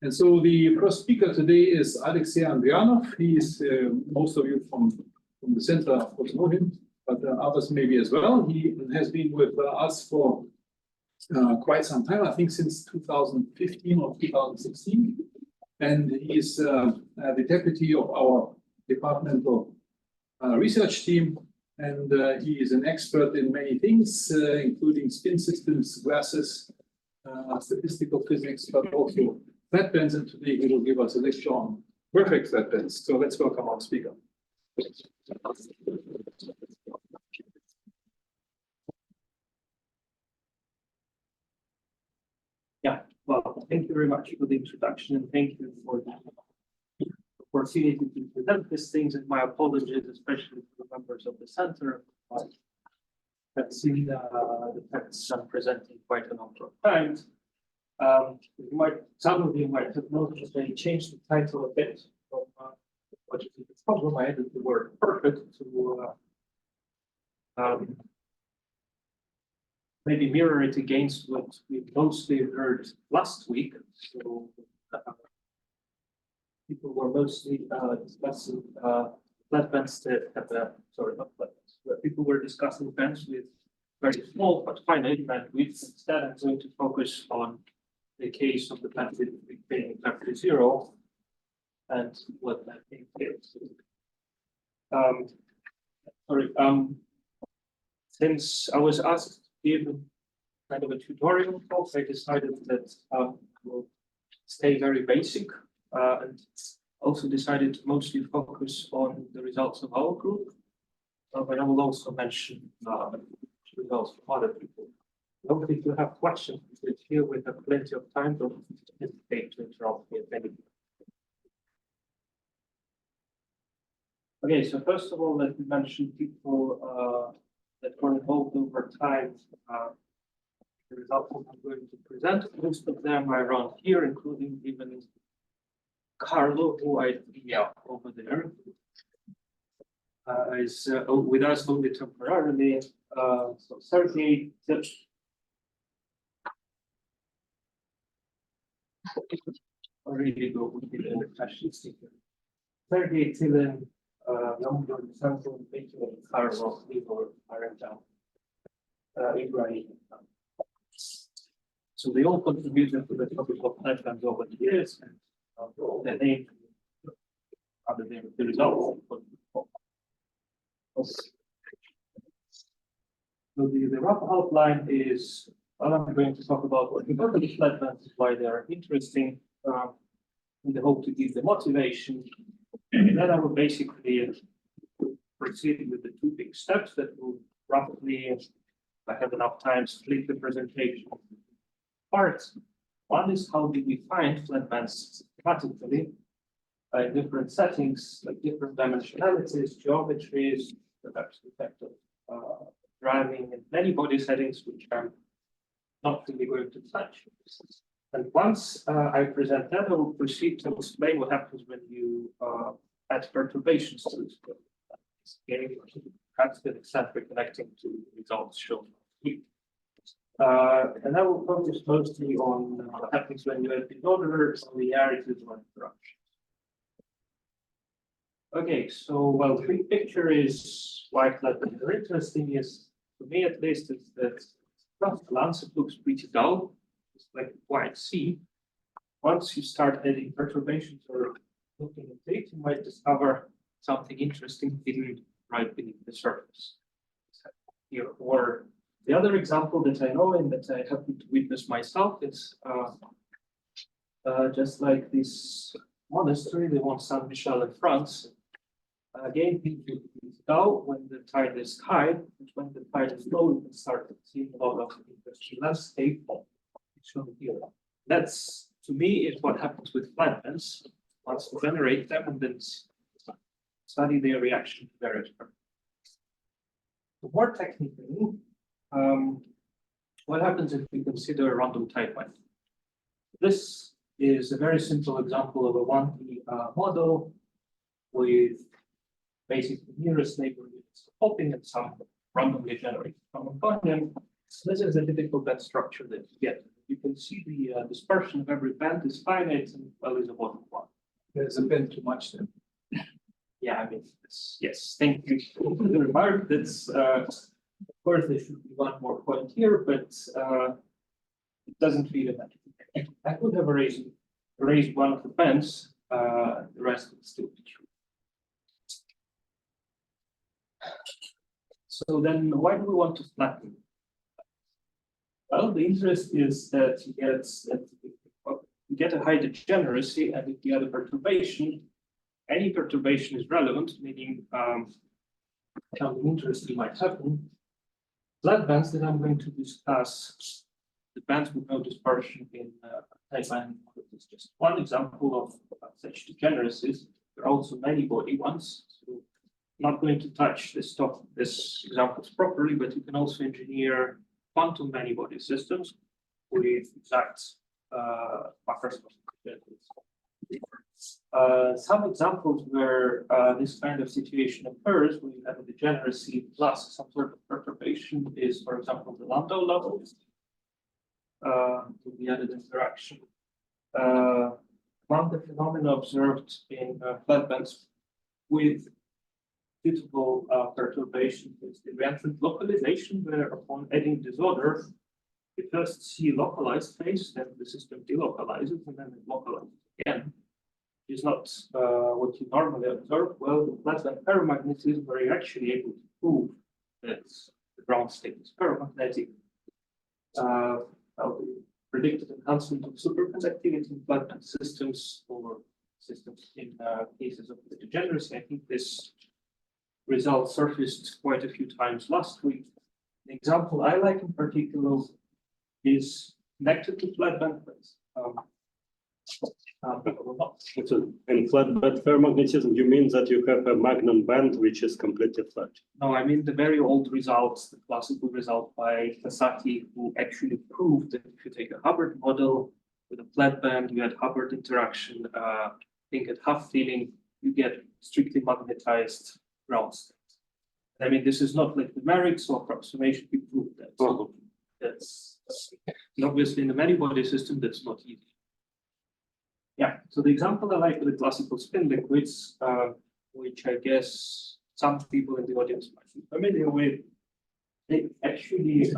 And so the first speaker today is Alexei Andreanov. He is, most of you from the center, of course, know him, but others maybe as well. He has been with us for quite some time, I think since 2015 or 2016. And he is the deputy of our departmental research team. And he is an expert in many things, including spin systems, gases, statistical physics, but also flatbands. And today he will give us a lecture on perfect flatbands. So let's welcome our speaker. Yeah, well, thank you very much for the introduction, and thank you for the opportunity to present these things. And my apologies, especially to the members of the center. I've seen the texts I'm presenting quite a number of times. Some of you might have noticed they changed the title a bit from what is the problem. I added the word perfect to maybe mirror it against what we mostly heard last week. So people were mostly discussing flatbands that have sorry, not flatbands, but people were discussing bands with very small but finite bandwidth. Instead, I'm going to focus on the case of the bandwidth being exactly 0 and what that entails. Since I was asked to give kind of a tutorial talk, I decided that we'll stay very basic and also decided to mostly focus on the results of our group, but I will also mention results from other people. Hopefully, if you have questions, here we have plenty of time, don't hesitate to interrupt me at any point. Okay, so first of all, let me mention people that were involved over time. The results I'm going to present, most of them are around here, including even Carlo, who I see over there, is with us only temporarily. So Sergey, already go with the fashion sticker. Sergey, Tillen, Number, Samson, Victor, Carlo, Igor, Arendal, Ibrahim. So they all contributed to the topic of flatbands over the years, and the name, other than the results. So the rough outline is, well, I'm going to talk about what the flatbands, why they are interesting, in the hope to give the motivation. And then I will basically proceed with the two big steps that will roughly, if I have enough time, split the presentation into parts. One is how do we find flatbands systematically in different settings, like different dimensionalities, geometries, perhaps the effect of driving in many body settings, which I'm not really going to touch. And once I present that, I will proceed to explain what happens when you add perturbations to this code. Perhaps the extent we're connecting to results shown here. And I will focus mostly on what happens when you add disorders, linearities, or interruptions. Okay, so well, the big picture is why flatbands are interesting is, to me at least, is that at first glance it looks pretty dull. It's like a white sea. Once you start adding perturbations or looking at it, you might discover something interesting hidden right beneath the surface. Here, or the other example that I know and that I happen to witness myself is just like this monastery, the one Saint Michel in France. Again, it's dull when the tide is high, and when the tide is low, you can start seeing a lot of interesting landscape shown here. That's, to me, is what happens with flatbands. Once you generate them and then study their reaction to various parameters. More technically, what happens if we consider a random tide length? This is a very simple example of a 1D model with basically nearest neighbor units popping and some randomly generated Hamiltonian. So this is a typical band structure that you get. You can see the dispersion of every band is finite, and well is a bottom one. There's a bend too much then. Yeah, I mean, yes, thank you for the remark. That's, of course, there should be one more point here, but it doesn't really matter. I could have raised one of the bands, the rest would still be true. So then why do we want to flatten? Well, the interest is that you get a high degeneracy, and if you add a perturbation, any perturbation is relevant, meaning something interesting might happen. Flatbands that I'm going to discuss, the bands with no dispersion in tight band is just one example of such degeneracies. There are also many body ones. So I'm not going to touch this examples properly, but you can also engineer quantum many body systems with exact macroscopic some examples where this kind of situation occurs, where you have a degeneracy plus some sort of perturbation, is, for example, the Landau level with the added interaction. One of the phenomena observed in flatbands with suitable perturbation is the reentrant localization, where upon adding disorder, you first see localized phase, then the system delocalizes, and then it localizes again. Is not what you normally observe. Well, the flatband ferromagnetism, where you're actually able to prove that the ground state is ferromagnetic. The predicted enhancement of superconductivity in flatband systems or systems in cases of the degeneracy. I think this result surfaced quite a few times last week. The example I like in particular is connected to flatband. So in flatbed ferromagnetism, you mean that you have a magnum band which is completely flat? No, I mean the very old results, the classical result by Sasaki, who actually proved that if you take a Hubbard model with a flat band, you had Hubbard interaction, I think at half filling, you get strictly magnetized ground state. I mean, this is not like numerics or approximation, we proved that. So that's obviously in the many body system, that's not easy. Yeah, so the example I like with the classical spin liquids, which I guess some people in the audience might be familiar with, they actually,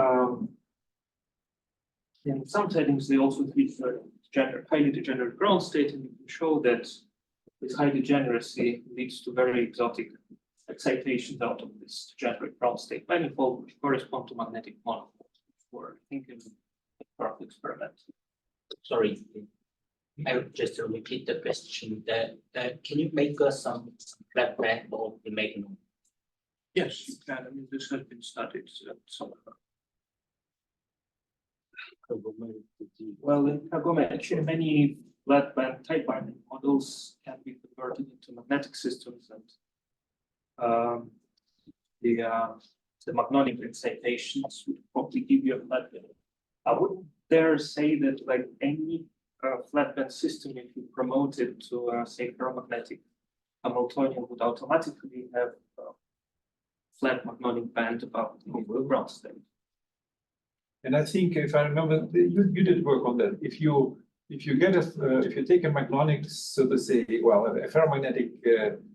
in some settings, they also feature highly degenerate ground state, and you can show that this high degeneracy leads to very exotic excitations out of this degenerate ground state manifold, which correspond to magnetic monopoles, which were, I think, in a part of experiment. Sorry. I would just to repeat the question. Can you make us some flat band or the magnum? Yes, you can. I mean, this has been studied somewhere. Well, in Kagome, actually, many flat band tight binding models can be converted into magnetic systems, and the magnonic excitations would probably give you a flat band. I wouldn't dare say that like any flatband system, if you promote it to say ferromagnetic Hamiltonian, would automatically have a flat magnonic band above the ground state. And I think, if I remember, you did work on that. If you get if you take a magnonic, so to say, well, a ferromagnetic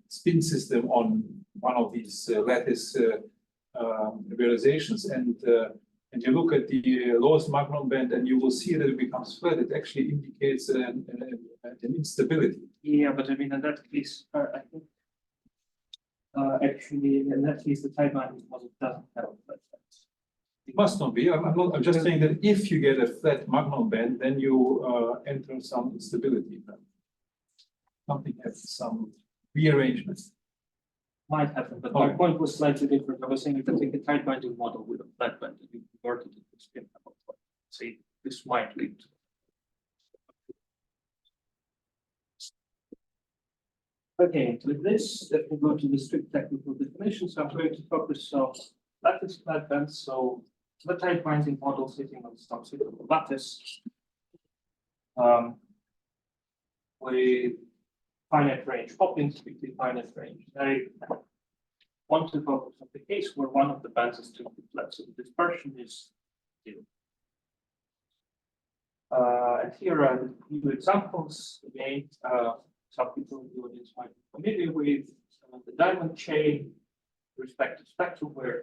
spin system on one of these lattice realizations, and you look at the lowest magnum band, and you will see that it becomes flat. It actually indicates an instability. Yeah, but I mean, in that case, I think actually, in that case, the tight binding model doesn't have a flat band. It must not be. I'm just saying that if you get a flat magnum band, then you enter some instability. Something has some rearrangements. Might happen, but my point was slightly different. I was saying if you take a tight binding model with a flat band and you convert it into spin level, say this might lead to. Okay, with this, let me go to the strict technical definition. So I'm going to focus on lattice flat bands. So the tight binding model sitting on some suitable lattice with finite range popping, strictly finite range. I want to focus on the case where one of the bands is strictly flat, so the dispersion is 0. And here are a few examples. Again, some people in the audience might be familiar with the diamond chain, respective spectrum, where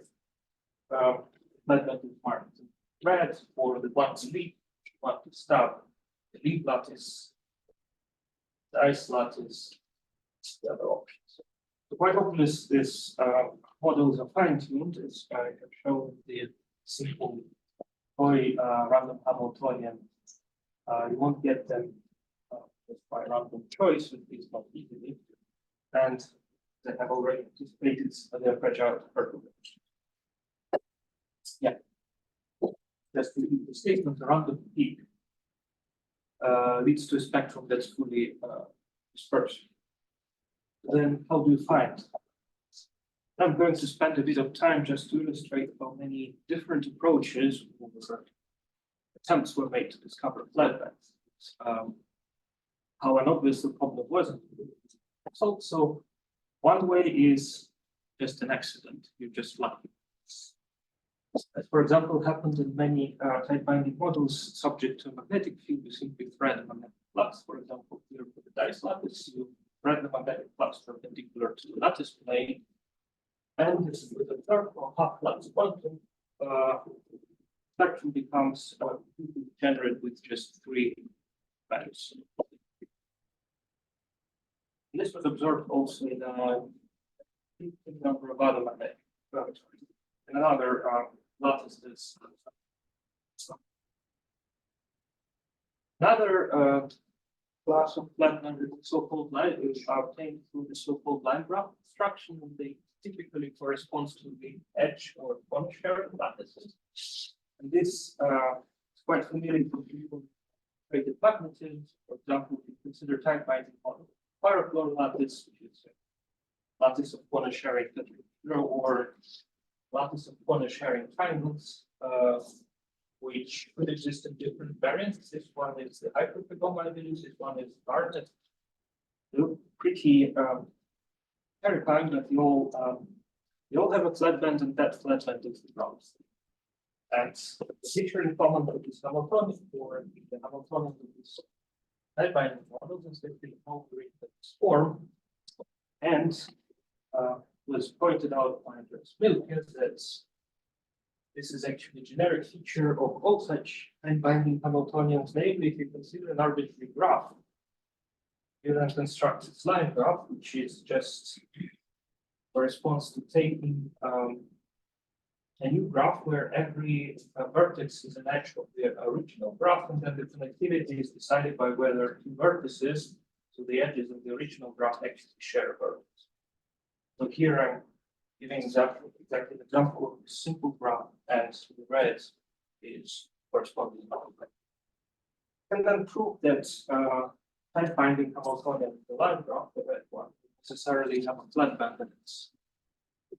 flatband is marked in red, or the one leaf, one stub, the leaf lattice, the ice lattice, the other options. So quite obvious this models are fine-tuned, as I have shown the simple toy random Hamiltonian. You won't get them just by random choice, at least not easily. And they have already anticipated their fragile perturbation. Yeah. Just to repeat the statement, a random peak leads to a spectrum that's fully dispersed. Then how do you find? I'm going to spend a bit of time just to illustrate how many different approaches or attempts were made to discover flatbands. How unobvious the problem wasn't. So one way is just an accident. You're just lucky. As for example, happened in many tight binding models subject to a magnetic field, you simply thread a magnetic flux. For example, here for the dice lattice, you thread the magnetic flux perpendicular to the lattice plane. And this is with a third or half flux quantum, spectrum becomes generated with just 3 values. And this was observed also in a number of other magnetic laboratories. And another lattices. Another class of flatband is so-called line, which are obtained through the so-called line graph construction, and they typically corresponds to the edge or corner lattices. And this is quite familiar for people created magnetism. For example, if you consider tight binding model, pyrochlore lattice, which is a lattice of corner sharing or lattice of corner sharing triangles, which could exist in different variants. This one is the hyperpegoma, this one is garnet. They look pretty terrifying, but they all have a flatband, and that flatband is the ground state. And the feature in common with this Hamiltonian or the Hamiltonian with this tight binding models is that they operate in this form. And was pointed out by Andreas Milke that this is actually a generic feature of all such tight binding Hamiltonians, namely if you consider an arbitrary graph. You then construct its line graph, which is just corresponds to taking a new graph where every vertex is an edge of the original graph, and then the connectivity is decided by whether 2 vertices, so the edges of the original graph, actually share a vertex. So here I'm giving exactly an example of a simple graph, and the red is corresponding. And then prove that tight binding Hamiltonian with the line graph, the red one, necessarily have a flatband that is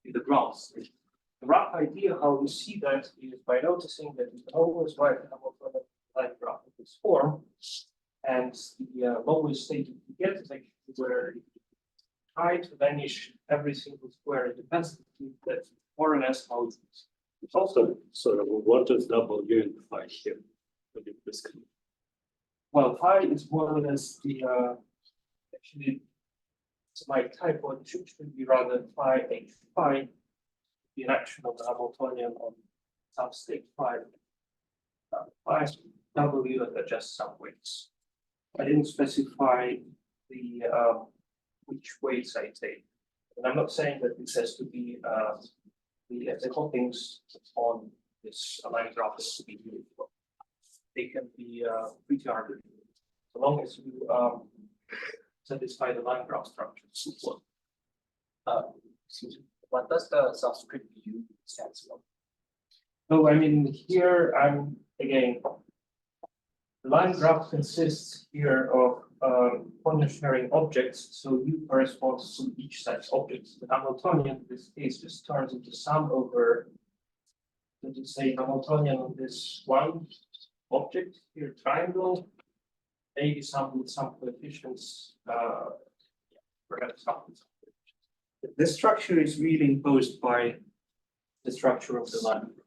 the ground state. The rough idea how you see that is by noticing that you can always write a Hamiltonian line graph in this form, and the lowest state you get is actually where you try to vanish every single square independently. That's more or less how it is. It's also sort of what is W and phi here? Could you please comment? Well, phi is more or less the actually it's my typo. It should be rather phi h phi, the action of the Hamiltonian on some state phi. Phi W are just some weights. I didn't specify the which weights I take. And I'm not saying that this has to be the hoppings on this line graph has to be uniform. They can be pretty arbitrary, so long as you satisfy the line graph structure. Excuse me. What does the subscript U stand for? So I mean, here I'm again. The line graph consists here of corner sharing objects, so U corresponds to each such object. The Hamiltonian in this case just turns into sum over, let's say, Hamiltonian on this one object here, triangle, maybe some with some coefficients, perhaps not with some coefficients. This structure is really imposed by the structure of the line graph.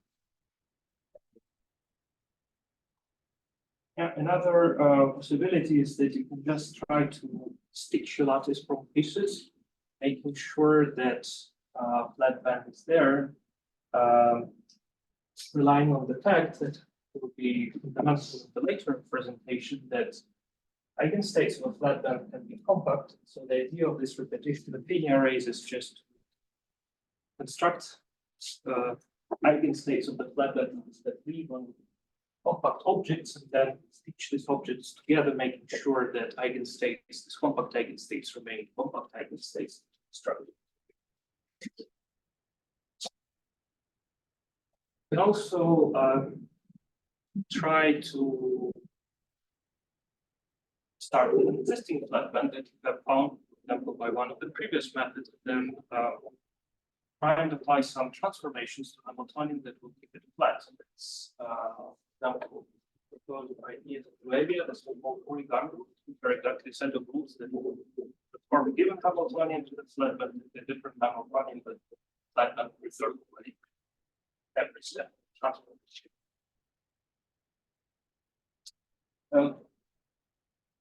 Yeah, another possibility is that you can just try to stitch your lattice from pieces, making sure that flatband is there, relying on the fact that it will be fundamental in the later presentation that eigenstates of a flatband can be compact. So the idea of this repetition of linear arrays is just to construct eigenstates of the flatband that live on compact objects and then stitch these objects together, making sure that eigenstates, these compact eigenstates, remain compact eigenstates structure. You can also try to start with an existing flatband that you have found, for example, by one of the previous methods, and then try and apply some transformations to Hamiltonian that will keep it flat. And that's example proposed by Ian that's called origami rules, which are exactly a set of rules that will perform a given Hamiltonian to the flatband with a different Hamiltonian, but the flatband reserved way every step transformation.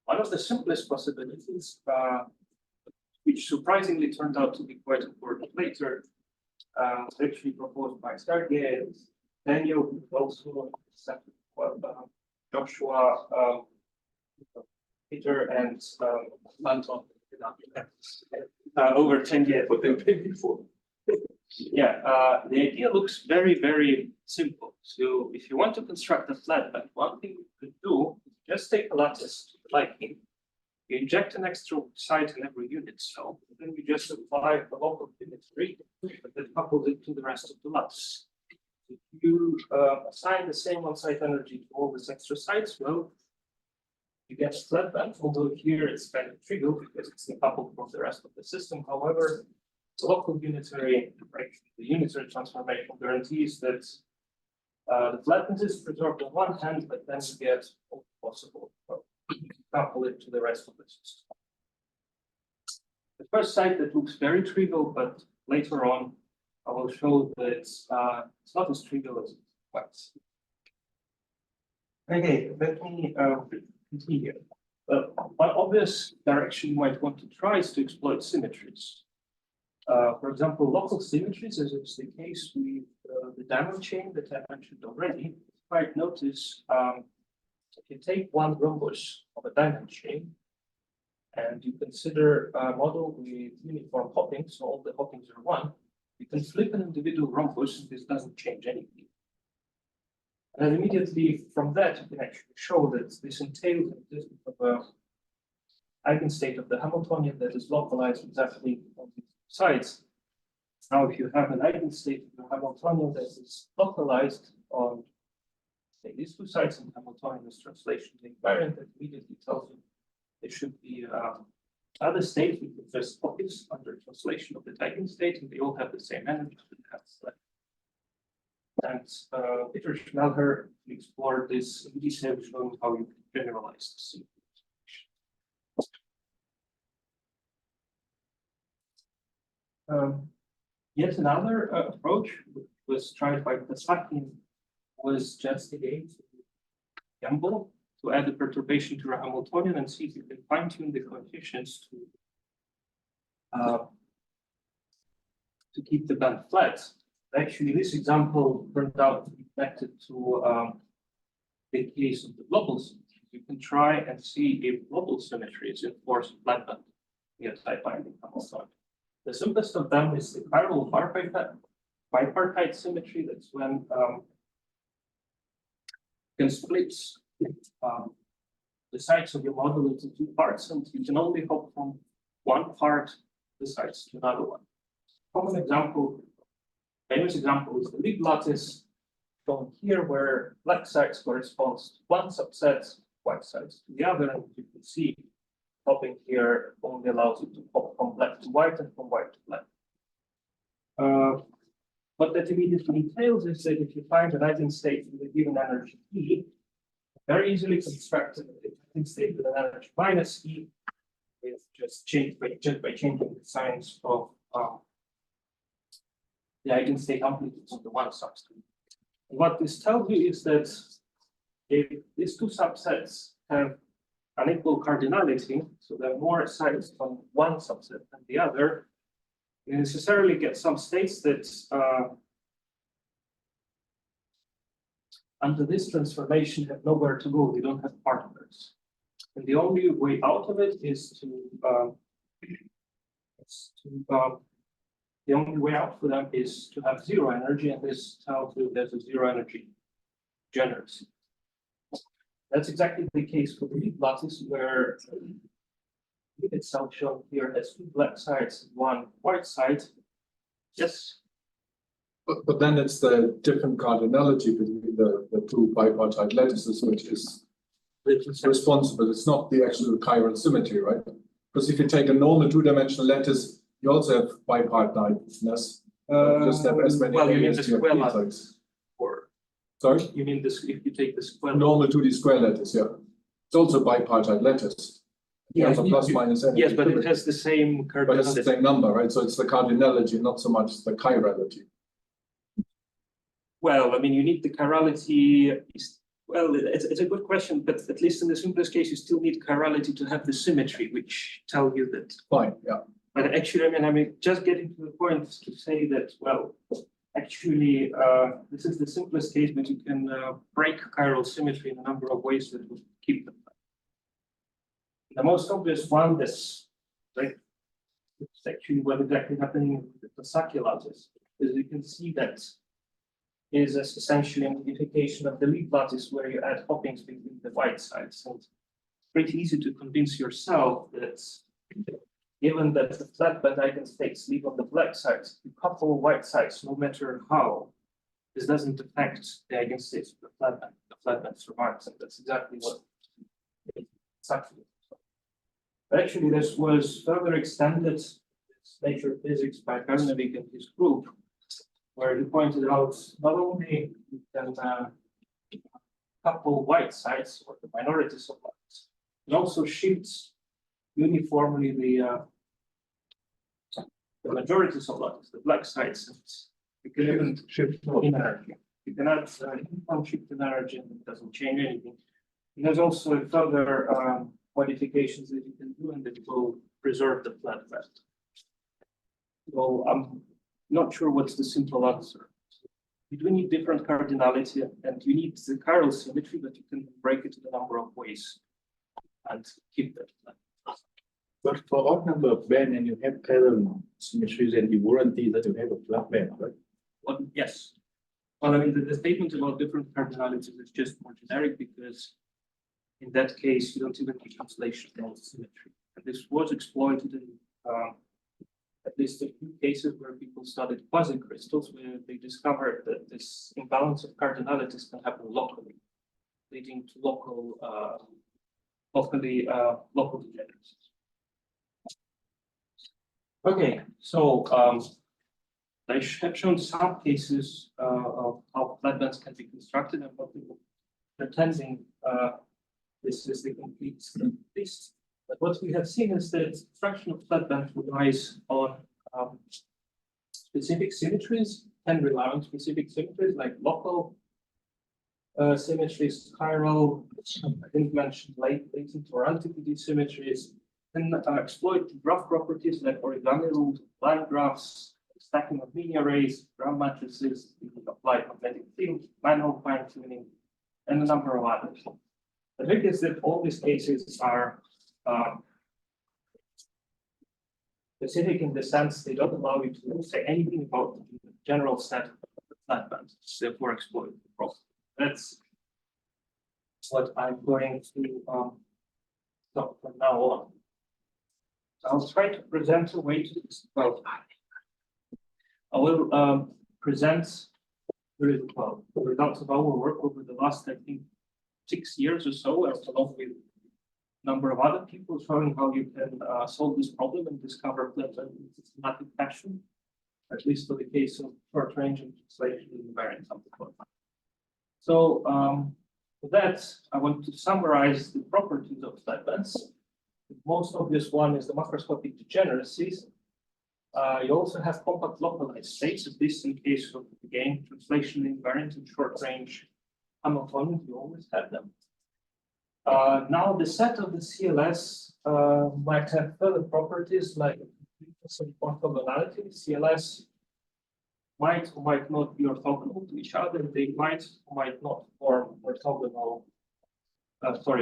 One of the simplest possibilities, which surprisingly turned out to be quite important later, was actually proposed by Sergei, Daniel, also Joshua, Peter, and Anton. Over 10 years. What they paid before. Yeah, the idea looks very, very simple. So if you want to construct a flatband, one thing you could do is just take a lattice to the liking, you inject an extra side in every unit cell, and then you just apply the local unitary that couples it to the rest of the lattice. If you assign the same on-site energy to all these extra sites, well, you get a flatband, although here it's kind of trivial because it's decoupled from the rest of the system. However, the local unitary, the unitary transformation guarantees that the flatness is preserved on one hand, but then you get all possible couple it to the rest of the system. The first site that looks very trivial, but later on I will show that it's not as trivial as it was. Okay, let me continue. One obvious direction you might want to try is to exploit symmetries. For example, local symmetries, as is the case with the diamond chain that I mentioned already. You might notice if you take one rhombus of a diamond chain and you consider a model with uniform hopping, so all the hoppings are one, you can flip an individual rhombus and this doesn't change anything. And immediately from that, you can actually show that this entails the existence of an eigenstate of the Hamiltonian that is localized exactly on these sides. Now, if you have an eigenstate of the Hamiltonian that is localized on, say, these two sides in Hamiltonian translation invariant, that immediately tells you there should be other state with the first copies under translation of the eigenstate, and they all have the same energy. And Peter Schnellher explored this in detail, showing how you can generalize this. Yet another approach, which was tried by Plasakin, was just again to gamble, to add a perturbation to a Hamiltonian and see if you can fine-tune the coefficients to keep the band flat. Actually, this example turned out to be connected to the case of the global symmetry. You can try and see if global symmetry is enforced flatband via type binding Hamiltonian. The simplest of them is the chiral bipartite symmetry. That's when you can split the sides of your model into two parts, and you can only hop from one part of the sides to another one. Common example, famous example is the Lie lattice shown here, where black sides corresponds to one subset, white sides to the other, and you can see hopping here only allows you to hop from black to white and from white to black. What that immediately entails is that if you find an eigenstate with a given energy E, very easily construct an eigenstate with an energy minus E, with just by changing the signs of the eigenstate amplitudes on the one substrate. And what this tells you is that if this these two subsets have unequal cardinality, so there are more sites on one subset than the other, you necessarily get some states that under this transformation have nowhere to go, they don't have partners. And the only way out of it is the only way out for them is to have zero energy, and this tells you there's a zero energy degeneracy. That's exactly the case for the lattice, where itself shown here has two black sides and one white side. Yes. But then it's the different cardinality between the two bipartite lattices, which is responsible. It's not the actual chiral symmetry, right? Because if you take a normal two-dimensional lattice, you also have bipartiteness. You just have as many well, you mean the areas as you have square field lattice. sites. Or Sorry? you mean this, if you take the square Normal 2D square lattice, yeah. It's also bipartite lattice. Yeah, It has a plus minus energy. yes, but it symmetry. has the same But it's the cardinality. same number, right? So it's the cardinality, not so much the chirality. Well, I mean, you need the chirality. Well, it's a good question, but at least in the simplest case, you still need chirality to have the symmetry, which tell you that. Fine, yeah. But actually, I mean, just getting to the point to say that, well, actually, this is the simplest case, but you can break chiral symmetry in a number of ways that will keep them. The most obvious one that's like, it's actually what exactly happening with the Saki lattice, is you can see that is essentially a modification of the lead lattice where you add hoppings between the white sides. And it's pretty easy to convince yourself that given that the flatband eigenstates live on the black sides, you couple white sides no matter how, this doesn't affect the eigenstates of the flatband. The flatband survives, and that's exactly what it's actually. But actually, this was further extended, this nature of physics, by Karnevik and his group, where he pointed out not only you can couple white sides or the minorities of lights, it also shifts uniformly the majorities of lights, the black sides, and you can even shift in energy. You can add uniform shift in energy and it doesn't change anything. And there's also further modifications that you can do and that will preserve the flat band. So I'm not sure what's the simple answer. You do need different cardinality and you need the chiral symmetry, but you can break it in a number of ways and keep that. But for odd number of band and you have chiral symmetries and you warranty that you have a flat band, right? Well, yes. Well, I mean, the statement about different cardinalities is just more generic because in that case, you don't even need translation of symmetry. And this was exploited in at least a few cases where people studied quasi-crystals, where they discovered that this imbalance of cardinalities can happen locally, leading to local degeneracies. Okay, so I have shown some cases of how flatbands can be constructed and what people pretending this is the complete list. But what we have seen is that construction of flatbands relies on specific symmetries, can rely on specific symmetries like local symmetries, chiral, I didn't mention latent or antiquity symmetries, and exploit graph properties like origami rules, line graphs, stacking of mini arrays, gram matrices, applied magnetic field, manual fine tuning, and a number of others. The trick is that all these cases are specific in the sense they don't allow you to say anything about the general set of the flatband, therefore exploit the problem. That's what I'm going to talk from now on. So I'll try to present a way to this. Well, I will present the results of our work over the last, I think, 6 years or so, along with a number of other people showing how you can solve this problem and discover flatband in a systematic fashion, at least for the case of short range and translation invariant amplifier. So for that, I want to summarize the properties of flatbands. The most obvious one is the macroscopic degeneracies. You also have compact localized states, at least in case of, again, translation invariant and short range Hamiltonian, you always have them. Now the set of the CLS might have further properties like some orthogonality. CLS might or might not be orthogonal to each other. They might or might not form orthogonal,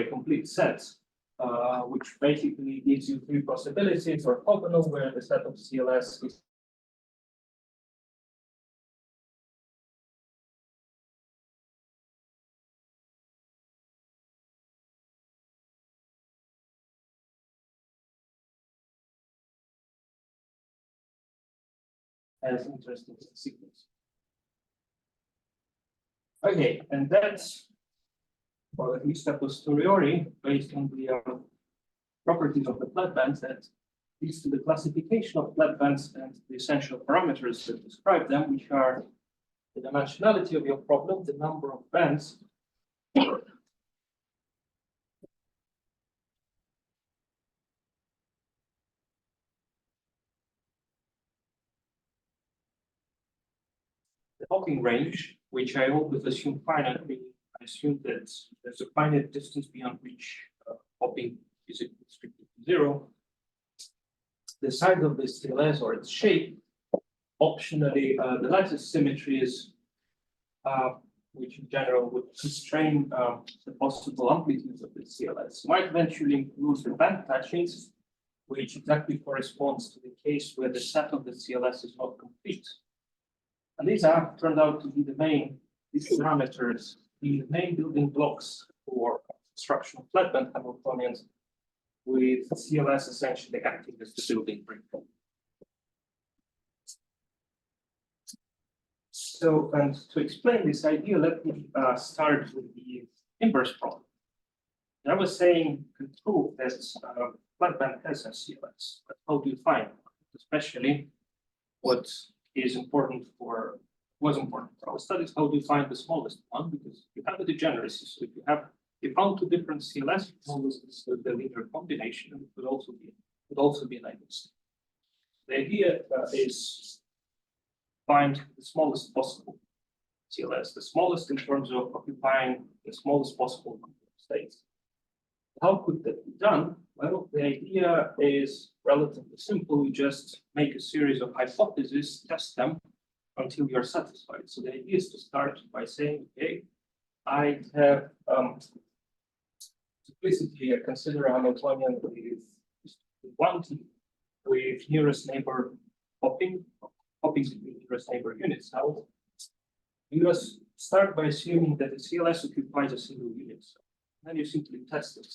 complete sets, which basically gives you three possibilities: orthogonal, where the set of CLS is as interesting as the sequence. Okay, and that's, or at least a posteriori, based on the properties of the flatbands, that leads to the classification of flatbands and the essential parameters that describe them, which are the dimensionality of your problem, the number of bands, the hopping range, which I always assume finite. I assume that there's a finite distance beyond which hopping is restricted to zero. The size of the CLS or its shape, optionally, the lattice symmetries, which in general would constrain the possible amplitudes of the CLS, might eventually include the band patchings, which exactly corresponds to the case where the set of the CLS is not complete. And these have turned out to be these parameters, the main building blocks for construction of flatband Hamiltonians, with CLS essentially acting as the building brick. So, and to explain this idea, let me start with the inverse problem. I was saying, to prove that flatband has a CLS, but how do you find it? Especially what is important was important for our studies, how do you find the smallest one? Because you have a degeneracy. So if you found two different CLS, always the linear combination, and it would also be an identity. The idea is find the smallest possible CLS, the smallest in terms of occupying the smallest possible states. How could that be done? Well, the idea is relatively simple. You just make a series of hypotheses, test them until you're satisfied. So the idea is to start by saying, okay, I have simplicity, I consider a Hamiltonian with one T with nearest neighbor hopping between nearest neighbor unit cell. You must start by assuming that the CLS occupies a single unit cell. Then you simply test it,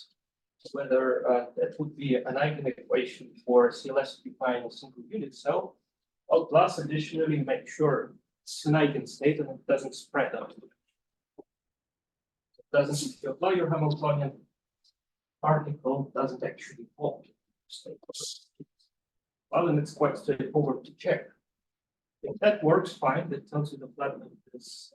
whether that would be an eigenequation for CLS occupying a single unit cell, or plus additionally make sure it's an eigenstate and it doesn't spread out. It doesn't, if you apply your Hamiltonian, particle doesn't actually fall. Well, and it's quite straightforward to check. If that works fine, that tells you the flatband is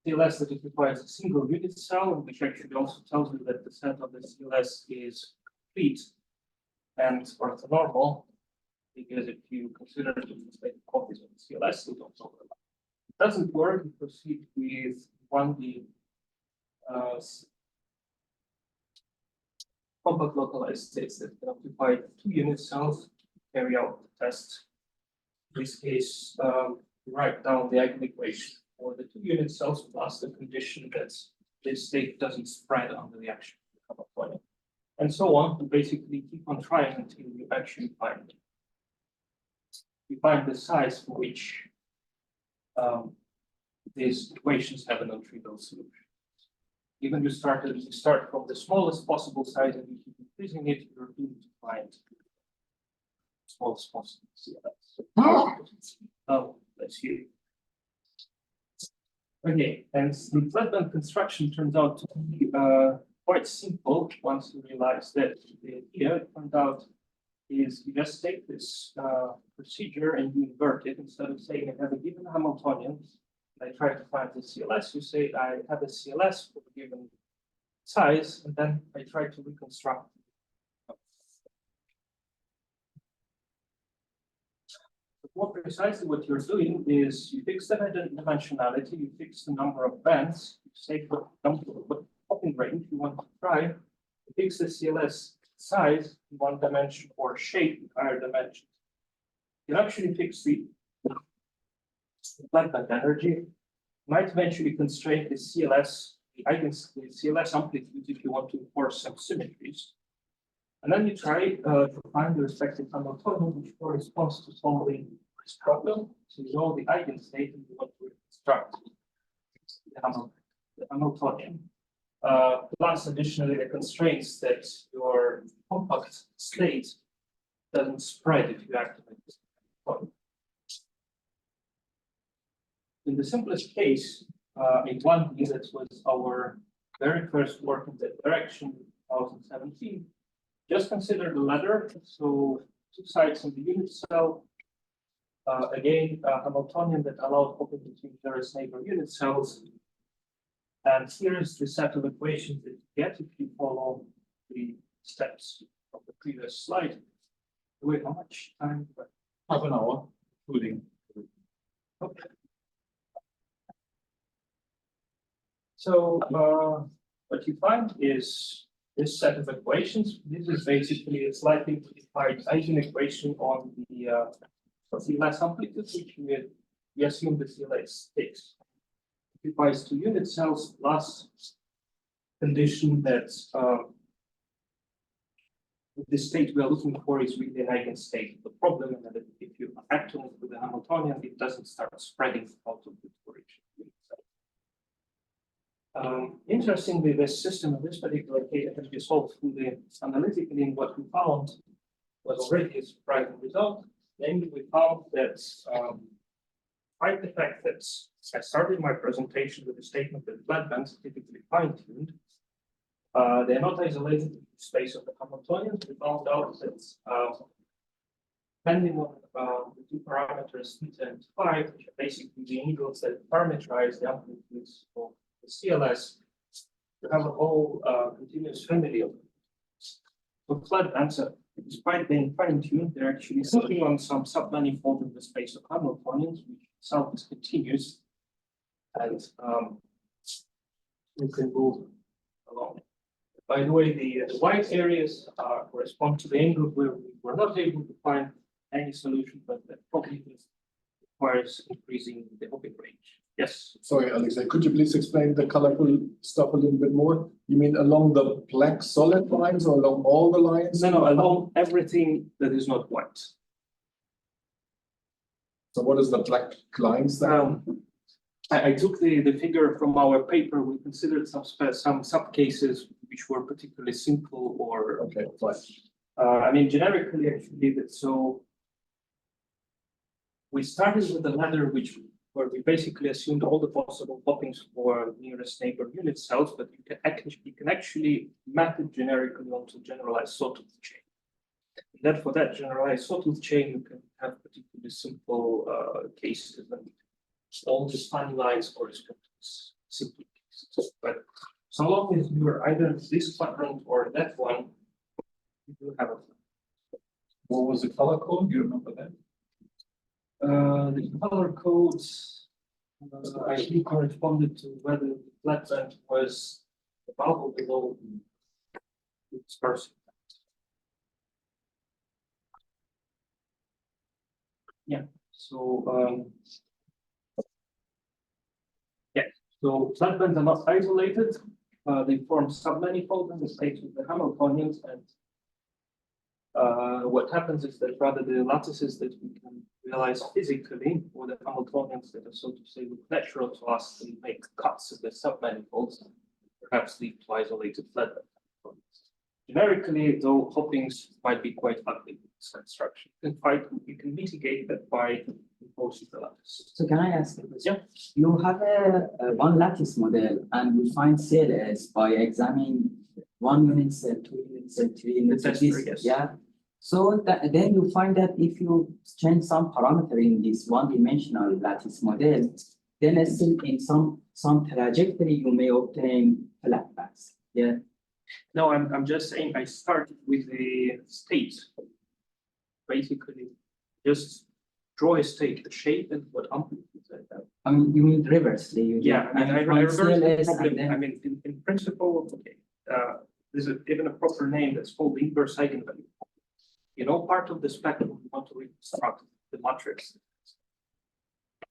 CLS that occupies a single unit cell, which actually also tells you that the set of the CLS is complete and orthonormal, because if you consider the copies of the CLS, they don't overlap. It doesn't work, you proceed with 1D compact localized states that can occupy two unit cells, carry out the test. In this case, write down the eigenequation for the two unit cells plus the condition that this state doesn't spread under the action of the Hamiltonian. And so on, to basically keep on trying until you actually find it. You find the size for which these equations have a non-trivial solution. Even you start from the smallest possible size and you keep increasing it, you're doomed to find the smallest possible CLS. Let's see. Okay, and the flatband construction turns out to be quite simple once you realize that the idea, it turned out, is you just take this procedure and you invert it. Instead of saying I have a given Hamiltonian, I try to find the CLS, you say I have a CLS for a given size, and then I try to reconstruct. But more precisely, what you're doing is you fix the dimensionality, you fix the number of bands, you say what hopping range you want to try to fix the CLS size in one dimension or shape in higher dimensions. You can actually fix the flatband energy, might eventually constrain the CLS, the CLS amplitude if you want to enforce some symmetries. And then you try to find the respective Hamiltonian which corresponds to solving this problem. So you know the eigenstate and you want to reconstruct the Hamiltonian. Plus additionally the constraints that your compact state doesn't spread if you activate this Hamiltonian. In the simplest case, in 1D, that was our very first work in that direction, 2017. Just consider the ladder. So 2 sides in the unit cell. Again, a Hamiltonian that allowed hopping between various neighbor unit cells. And here's the set of equations that you get if you follow the steps of the previous slide. Wait, how much time? Half an hour, including. Okay. So what you find is this set of equations. This is basically a slightly modified eigenequation on the CLS amplitude, which we assume the CLS takes. It applies to unit cells plus condition that the state we are looking for is really an eigenstate of the problem, and that if you act on it with the Hamiltonian, it doesn't start spreading out of the direction. Interestingly, this system in this particular case can be solved fully analytically, and what we found was already a surprising result. Namely, we found that despite the fact that I started my presentation with the statement that flatbands are typically fine-tuned, they're not isolated in the space of the Hamiltonians. We found out that depending on the 2 parameters theta and phi, which are basically the angles that parameterize the amplitudes of the CLS, you have a whole continuous family of them. So flatbands, despite being fine-tuned, they're actually sitting on some submanifold in the space of Hamiltonians, which itself is continuous, and you can move along. By the way, the white areas correspond to the angles where we were not able to find any solution, but that probably requires increasing the hopping range. Yes. Sorry, Alexei, could you please explain the colorful stuff a little bit more? You mean along the black solid lines or along all the lines? No, along everything that is not white. So what is the black lines there? I took the figure from our paper. We considered some sub-cases which were particularly simple or. Okay, fine. I mean, generically, actually, so we started with a ladder where we basically assumed all the possible hoppings for nearest neighbor unit cells, but you can actually map it generically onto generalized sawtooth chain. And then for that generalized sawtooth chain, you can have particularly simple cases, and all the spanning lines correspond to simple cases. But so long as you are either this quadrant or that one, you do have a. What was the color code? Do you remember that? The color codes I think corresponded to whether the flatband was above or below the dispersion. Yeah, so so flatbands are not isolated. They form submanifold in the space of the Hamiltonians, and what happens is that rather the lattices that we can realize physically, or the Hamiltonians that are, so to say, look natural to us, and make cuts of the submanifolds, perhaps lead to isolated flatband. Generically, though, hoppings might be quite ugly in this construction. In fact, you can mitigate that by imposing the lattice. So can I ask a question? Yeah. You have a one lattice model and you find CLS by examining 1 unit cell, 2 unit cell, 3 unit cell, Yes. yeah. So then you find that if you change some parameter in this one-dimensional lattice model, then still in some trajectory you may obtain flatbands. Yeah. No, I'm just saying I start with the state. Basically, just draw a state, a shape, and what amplitude I have. I mean, you mean reversely. Yeah, I mean, I find reverse the CLS problem. and then- I mean, in principle, okay, there's even a proper name that's called the inverse eigenvalue. You know, part of the spectrum we want to reconstruct the matrix.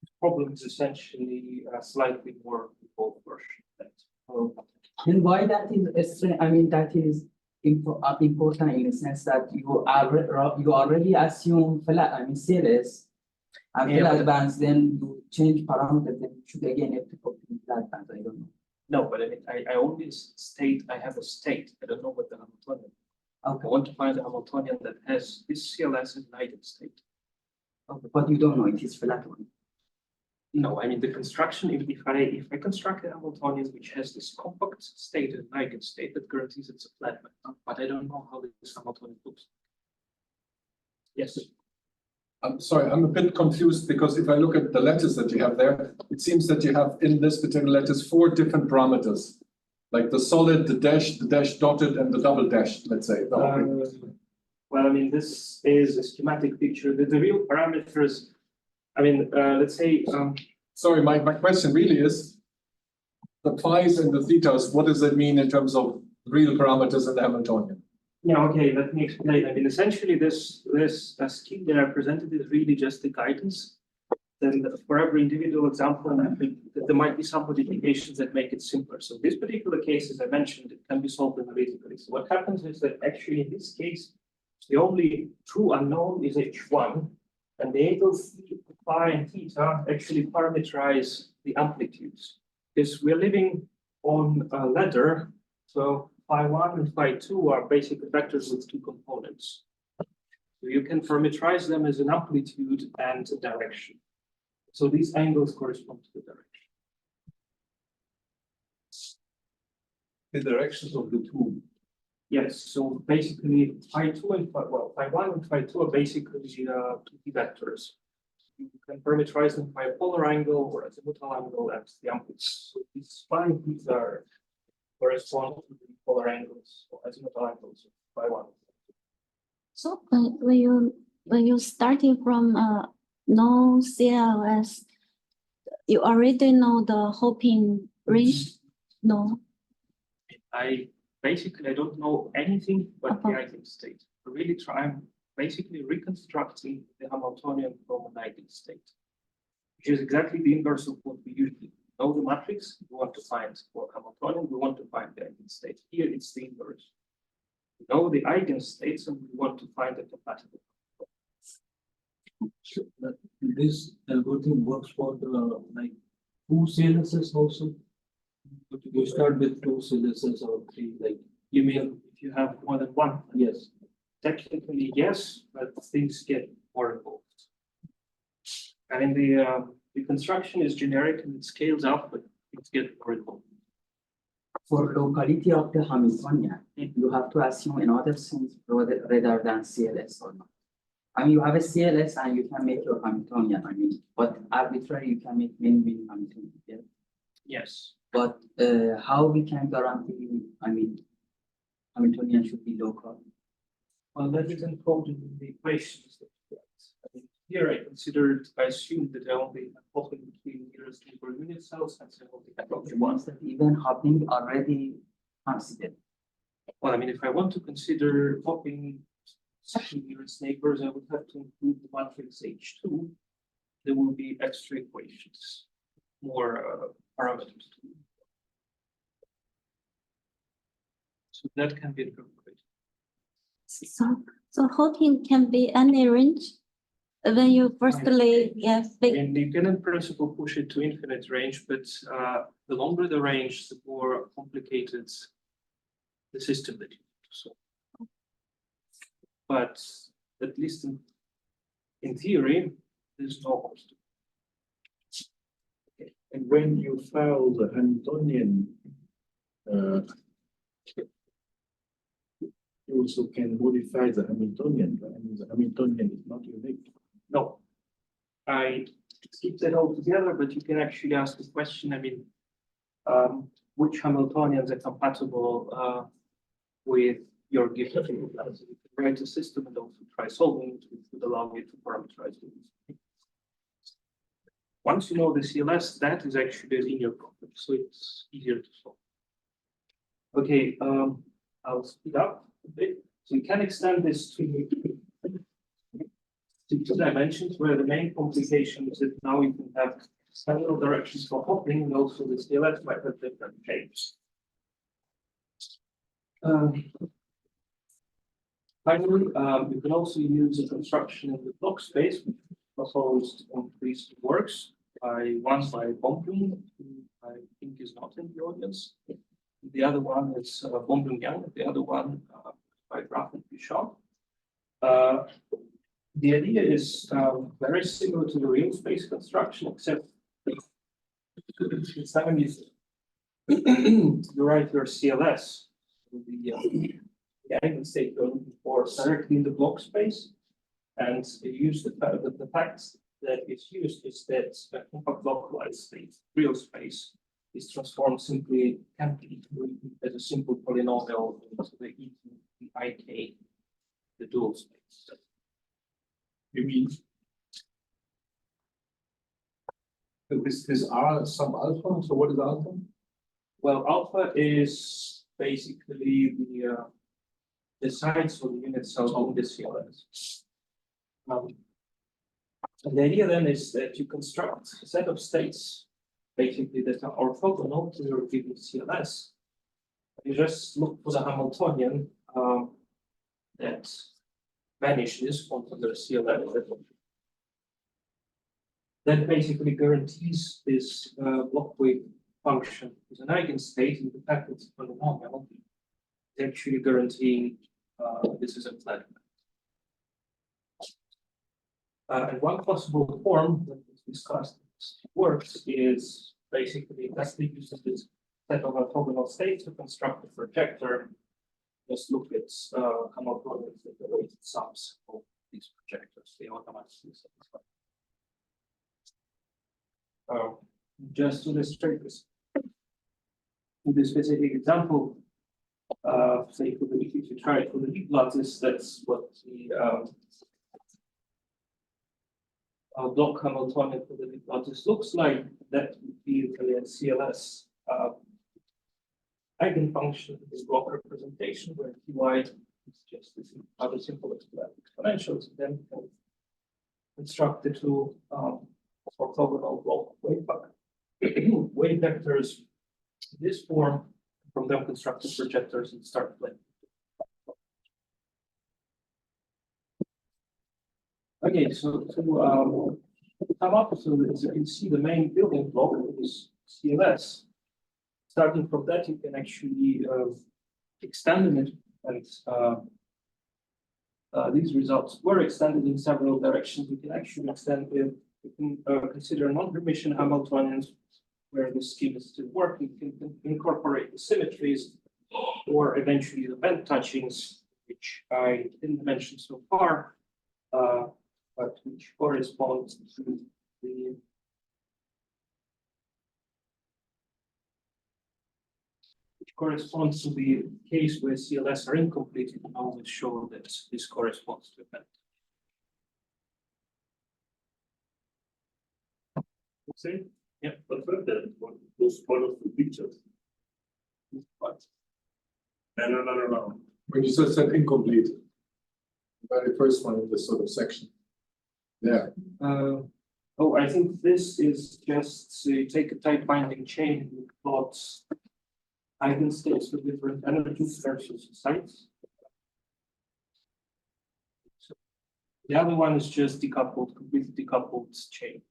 The problem is essentially a slightly more evolved version of that. And why that is, I mean, that is important in the sense that you already assume CLS and Yeah, flat bands, then you change parameters, then you should again have to go to flat bands, I don't know. No, but I mean, I only state, I have a state, I don't know what the Hamiltonian. I Okay, want to find a Hamiltonian that has this CLS as an eigenstate. okay, but you don't know it is flat one. No, I mean, the construction, if I construct a Hamiltonian which has this compact state and eigenstate, that guarantees it's a flat band, but I don't know how this Hamiltonian looks. Yes. I'm sorry, I'm a bit confused because if I look at the lattice that you have there, it seems that you have in this particular lattice 4 different parameters. Like the solid, the dash dotted, and the double dash, let's say. Well, I mean, this is a schematic picture. The real parameters, I mean, let's say, Sorry, my question really is the phi's and the thetas, what does that mean in terms of real parameters in the Hamiltonian? yeah, okay, let me explain. I mean, essentially, this scheme that I presented is really just the guidance. Then for every individual example, I think that there might be some modifications that make it simpler. So this particular case, as I mentioned, it can be solved analytically. So what happens is that actually in this case, the only true unknown is H1, and the angles phi and theta actually parameterize the amplitudes. Because we're living on a ladder, so phi1 and phi2 are basically vectors with 2 components. So you can parameterize them as an amplitude and a direction. So these angles correspond to the direction. The directions of the two. Yes, so basically phi2 and phi1 and phi2 are basically 2D vectors. You can parameterize them by a polar angle or azimuthal angle and the amplitudes. So these phi and theta correspond to the polar angles or azimuthal angles of phi1. So when you starting from no CLS, you already know the Hoping range? No. I don't know anything but the eigenstate. I'm basically reconstructing the Hamiltonian from an eigenstate, which is exactly the inverse of what we usually know the matrix. We want to find for Hamiltonian, we want to find the eigenstate. Here it's the inverse. We know the eigenstates and we want to find the compatible. This algorithm works for the like 2 CLSs also. But you start with 2 CLSs or 3, like You mean if you have more than one? yes. Technically, yes, but things get more involved. I mean, the construction is generic and it scales up, but things get more involved. For locality of the Hamiltonian, you have to assume another sense rather than CLS or not. I mean, you have a CLS and you can make your Hamiltonian, I mean, but arbitrarily you can make many Hamiltonian. Yeah? Yes. But how we can guarantee, I mean, Hamiltonian should be local? Well, that is encoded in the equations that you write. I mean, here I assumed that I only have hopping between nearest neighbor unit cells and so only have The ones that even hopping already considered. Well, I mean, if I want to consider hopping second nearest neighbors, I would have to include the matrix H2. There will be extra equations, more parameters. So that can be incorporated. So Hoping can be any range when you firstly, yes, And you can in principle push it to infinite range, but the longer the range, the more complicated the system that you need to solve. But at least in theory, there's no cost. And when you file the Hamiltonian, you also can modify the Hamiltonian, right? I mean, the Hamiltonian is not unique. No, I keep that all together, but you can actually ask the question, I mean, which Hamiltonians are compatible with your given class? You can write a system and also try solving it, which would allow you to parameterize it. Once you know the CLS, that is actually a linear problem, so it's easier to solve. Okay, I'll speed up a bit. So you can extend this to two dimensions where the main complication is that now you can have several directions for hopping, and also the CLS might have different shapes. Finally, you can also use a construction in the block space, which proposed on these works by Bombing, who I think is not in the audience. The other one is Bombing Young, the other one by Graf and Bishop. The idea is very similar to the real space construction, except this time you write your CLS, the eigenstate you're looking for directly in the block space, and you use the fact that is used is that a compact localized state, real space, is transformed simply can be as a simple polynomial into the E to the IK, the dual space. You mean? This R sub alpha, so what is alpha? Well, alpha is basically the size of the unit cell on the CLS. And the idea then is that you construct a set of states, basically that are orthogonal to your given CLS. You just look for the Hamiltonian that vanishes onto the CLS. That basically guarantees this block wave function is an eigenstate, and the fact that it's polynomial is actually guaranteeing this is a flat. And one possible form that was discussed works is basically Leslie uses this set of orthogonal states to construct a projector. Just look at Hamiltonians at the weighted sums of these projectors. They automatically satisfy. Just to illustrate this, with this specific example, say for the if you try it for the deep lattice, that's what the block Hamiltonian for the deep lattice looks like. That would be the CLS eigenfunction, this block representation, where Ty is just this other simple exponentials, and then you can construct the two orthogonal block wave vectors in this form, from them construct the projectors and start playing. Okay, so to sum up, so as you can see, the main building block is CLS. Starting from that, you can actually extend it, and these results were extended in several directions. We can actually extend with, we can consider non-permission Hamiltonians, where the scheme is still working. You can incorporate the symmetries, or eventually the bend touchings, which I didn't mention so far, but which correspond to the corresponds to the case where CLS are incomplete. You can always show that this corresponds to a bend. See? Yeah. But that was one of the pictures. But No. When you said incomplete, the very first one in this sort of section. There. oh, I think this is just take a tight binding chain with plots eigenstates for different energies versus sites. So the other one is just decoupled, completely decoupled chain.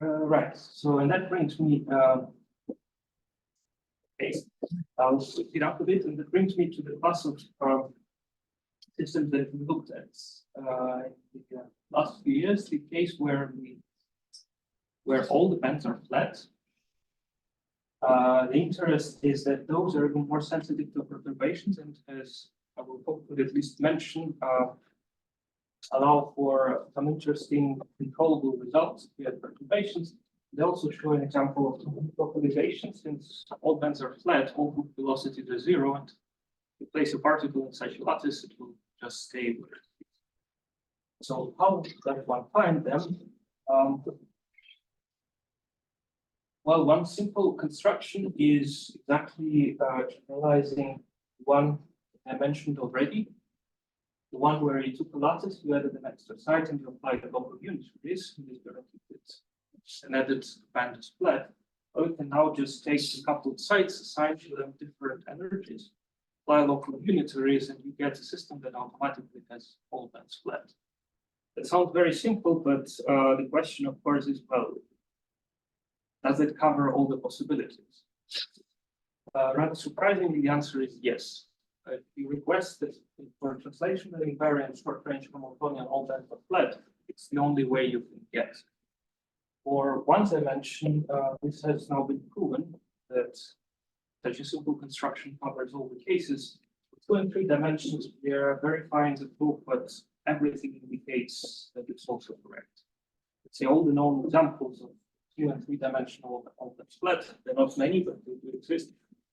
Right, so and that brings me, okay, I'll switch it up a bit, and that brings me to the class of systems that we looked at in the last few years. The case where all the bands are flat. The interest is that those are even more sensitive to perturbations, and as I will hopefully at least mention, allow for some interesting controllable results if we have perturbations. They also show an example of localization. Since all bands are flat, all group velocities are zero, and you place a particle in such a lattice, it will just stay where it is. So how does one find them? Well, one simple construction is exactly generalizing one I mentioned already. The one where you took a lattice, you added an extra site, and you applied a local unit to this, and this guaranteed it. And added band is flat. Or we can now just take a couple of sites, assign to them different energies, apply local unitaries, and you get a system that automatically has all bands flat. That sounds very simple, but the question, of course, is, well, does it cover all the possibilities? Rather surprisingly, the answer is yes. If you request that for translation and invariant short-range Hamiltonian all bands are flat, it's the only way you can get. For one dimension, this has now been proven that such a simple construction covers all the cases. For 2 and 3 dimensions, we are verifying the proof, but everything indicates that it's also correct. Let's say all the known examples of 2 and 3 dimensional all bands flat, they're not many, but they do exist.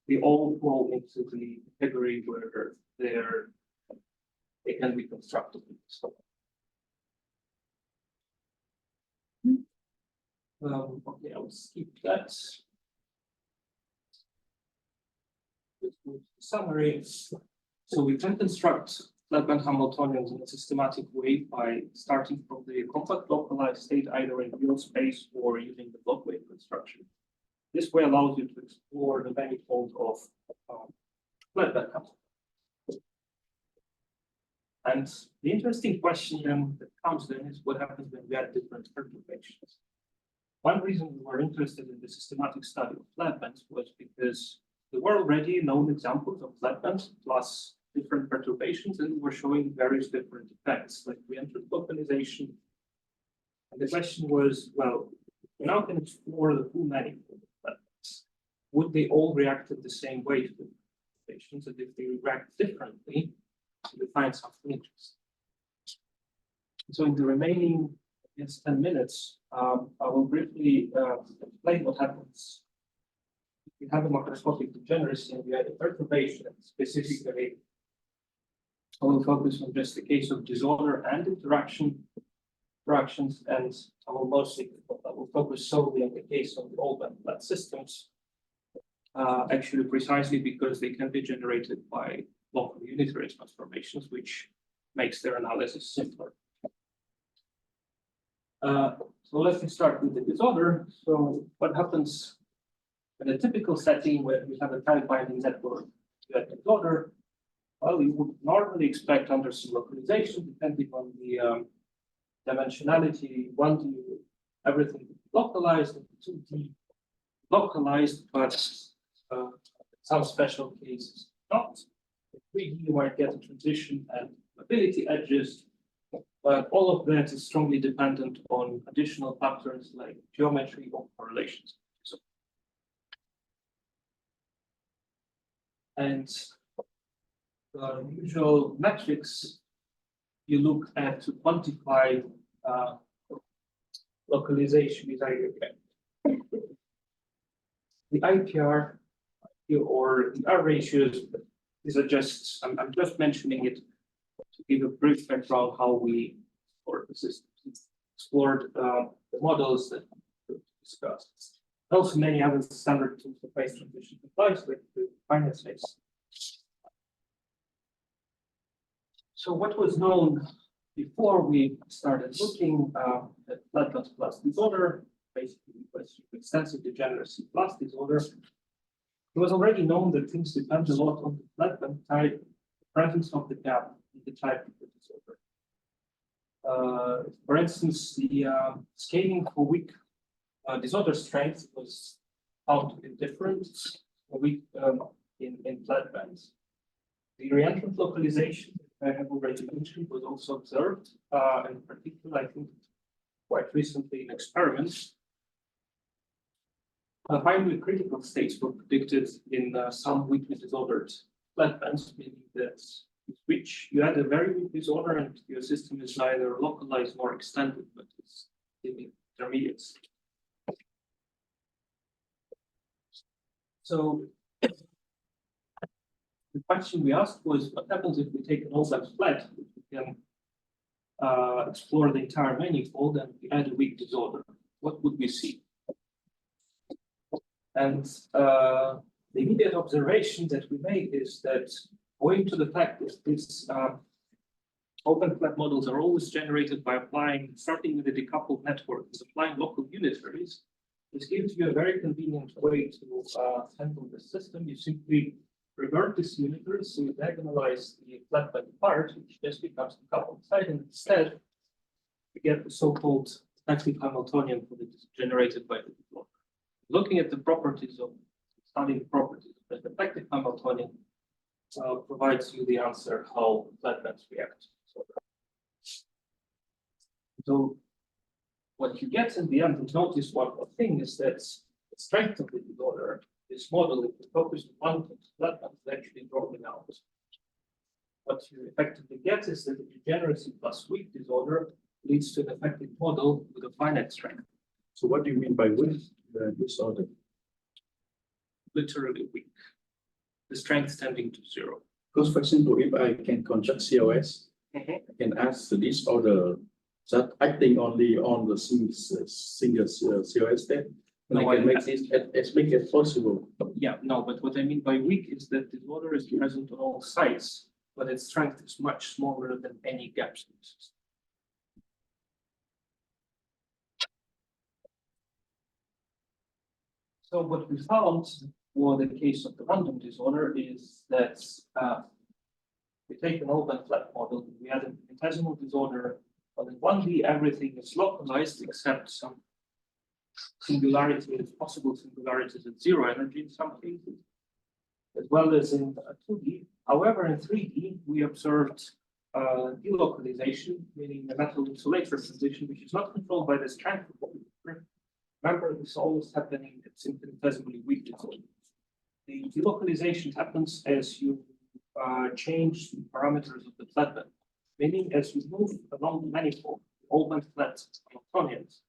They all fall into the category where they can be constructed. Okay, I'll skip that. Let's move to summary. So we can construct flatband Hamiltonians in a systematic way by starting from the compact localized state either in real space or using the block wave construction. This way allows you to explore the manifold of flatband Hamiltonians. And the interesting question then that comes then is what happens when we add different perturbations. One reason we were interested in the systematic study of flatbands was because there were already known examples of flatbands plus different perturbations, and we were showing various different effects, like reentrant localization. And the question was, well, we now can explore the full manifold of flatbands. Would they all react in the same way to the perturbations? And if they react differently, we find something interesting. So in the remaining 10 minutes, I will briefly explain what happens if we have a macroscopic degeneracy and we add a perturbation. Specifically, I will focus on just the case of disorder and interactions, and I will focus solely on the case of the all band flat systems. Actually, precisely because they can be generated by local unitary transformations, which makes their analysis simpler. So let me start with the disorder. So what happens in a typical setting where we have a tight binding network to a disorder? Well, you would normally expect under some localization, depending on the dimensionality, 1D, everything localized, and 2D localized, but some special cases not. In 3D, you might get a transition and mobility edges. But all of that is strongly dependent on additional factors like geometry or correlations. So, and the usual metrics you look at to quantify localization is either the IPR or the R ratios. These are just, I'm just mentioning it to give a brief background how we explored the system, explored the models that we discussed. Also, many other standard tools for phase transition applies, like the finite space. So, what was known before we started looking at flatbands plus disorder, basically question extensive degeneracy plus disorder, it was already known that things depend a lot on the flatband type, presence of the gap, and the type of the disorder. For instance, the scaling for weak disorder strength was found to be different in flatbands. The reentrant localization I have already mentioned was also observed, in particular, I think, quite recently in experiments. Finally, critical states were predicted in some weakly disordered flatbands, meaning that which you had a very weak disorder and your system is neither localized nor extended, but it's in the intermediate state. So the question we asked was, what happens if we take an open flat, which we can explore the entire manifold and we add a weak disorder? What would we see? And the immediate observation that we made is that owing to the fact that these open flat models are always generated by starting with a decoupled network and applying local unitaries, this gives you a very convenient way to handle the system. You simply revert this unitary, so you diagonalize the flatband part, which just becomes the coupled side, and instead you get the so-called active Hamiltonian for the generated by the developer. Looking at the properties of studying the properties of the effective Hamiltonian provides you the answer how flatbands react. So what you get in the end, and notice one more thing, is that the strength of the disorder, this model, if you focus on one flatband, is actually dropping out. What you effectively get is that the degeneracy plus weak disorder leads to an effective model with a finite strength. So what do you mean by weak disorder? Literally weak. The strength tending to 0. Because for example, if I can construct COS, I can ask the disorder that acting only on the single COS state, and No, I can make this as big as possible. Yeah, no, but what I mean by weak is that the disorder is present on all sides, but its strength is much smaller than any gaps in the system. So what we found for the case of the random disorder is that we take an open flat model, we add an infinitesimal disorder, but in 1D everything is localized except some singularities, possible singularities at 0 energy in some cases, as well as in 2D. However, in 3D we observed delocalization, meaning a metal-insulator transition, which is not controlled by the strength of the disorder. Remember, this is always happening at infinitesimally weak disorder. The delocalization happens as you change the parameters of the flatband, meaning as you move along the manifold, open flat Hamiltonians,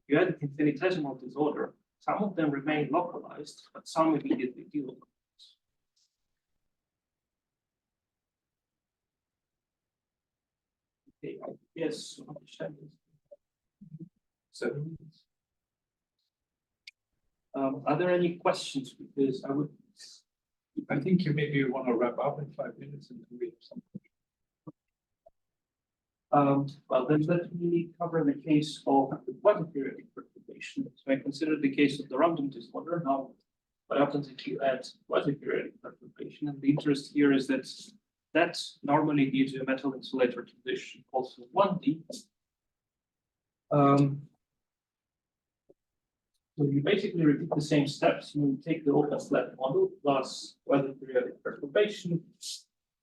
you add infinitesimal disorder. Some of them remain localized, but some immediately delocalize. Okay, I guess so. Are there any questions? Because I think you maybe want to wrap up in 5 minutes and we have some. Well, then let me cover the case of the quasi-periodic perturbation. So I considered the case of the random disorder. Now, what happens if you add quasi-periodic perturbation? And the interest here is that that normally gives you a metal-insulator transition, also 1D. So you basically repeat the same steps. You take the open flat model plus quasi-periodic perturbation.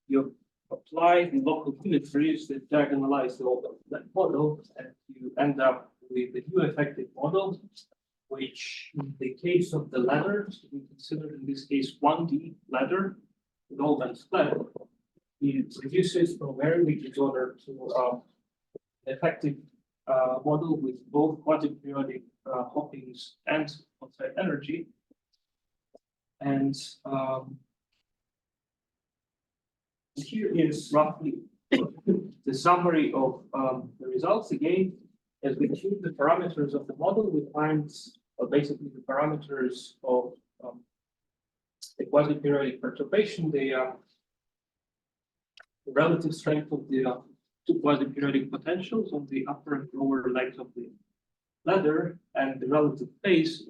You apply the local unitaries that diagonalize the open flat model, and you end up with the new effective model, which in the case of the ladder, so we consider in this case 1D ladder with open flat, it reduces from very weak disorder to an effective model with both quasi-periodic hoppings and outside energy. And here is roughly the summary of the results. Again, as we tune the parameters of the model, we find basically the parameters of the quasi-periodic perturbation, the relative strength of the two quasi-periodic potentials on the upper and lower legs of the ladder, and the relative phase.